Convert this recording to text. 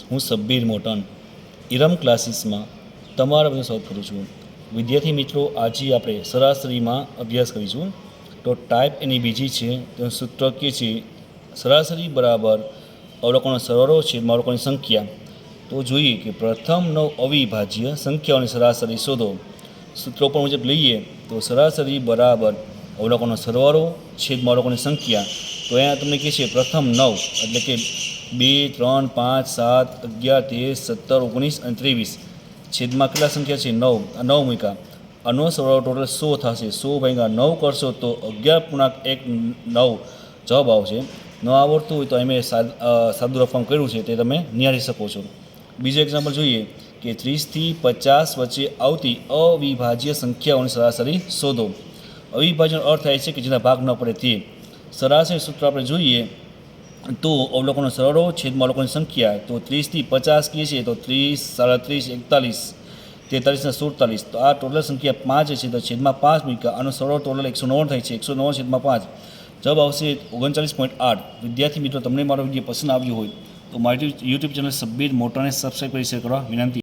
હું સબ્બીર મોટન ઇરમ ક્લાસીસમાં તમારા બધું સ્વાગત કરું છું. વિદ્યાર્થી મિત્રો, આજે આપણે સરાસરીમાં અભ્યાસ કરીશું. તો ટાઈપ એની બીજી છે. તેનું સૂત્ર કે છે સરાસરી બરાબર અવલોકનો સરવાળો છેદમાં અવલોકનની સંખ્યા. તો જોઈએ કે પ્રથમ 9 અવિભાજ્ય સંખ્યાઓની સરાસરી શોધો. સૂત્રો પર મુજબ લઈએ તો સરાસરી બરાબર અવલોકનો સરવાળો છેદમાં અવલોકનની સંખ્યા. તો અહીંયા તમને કહે છે પ્રથમ 9 એટલે કે 2, 3, 5, 7, 11, 13, 17, 19 અને 23 છેદમાં કેટલા સંખ્યા છે 9. આ 9 મૂક્યા. આનો સરવાળો ટોટલ 100 થશે. 100 ભાગ્યા 9 કરશો તો 11.19 જવાબ આવશે. ન આવડતું હોય તો અમે સાદું રકમ કર્યું છે તે તમે નિહાળી શકો છો. બીજું એક્ઝામ્પલ જોઈએ કે 30 થી 50 વચ્ચે આવતી અવિભાજ્ય સંખ્યાઓની સરાસરી શોધો. અવિભાજ્યનો અર્થ થાય છે કે જેના ભાગ ન પડે તે. સરાસરી સૂત્ર આપણે જોઈએ તો અવલોકનો સરવાળો છેદમાં અવલોકનની સંખ્યા. તો 30 થી 50 કહીએ છીએ તો 30, 37, 41, 43 ને 47. તો આ ટોટલ સંખ્યા 5 છે તો છેદમાં 5 મૂક્યા. આનો સરવાળો ટોટલ 109 થાય છે. 109 છેદમાં 5 જવાબ આવશે 39.8. વિદ્યાર્થી મિત્રો, તમને મારો વિડીયો પસંદ આવ્યો હોય તો મારી યુટ્યુબ ચેનલ સબ્બીર મોટરને સબસ્ક્રાઈબ કરી શેર કરવા વિનંતી.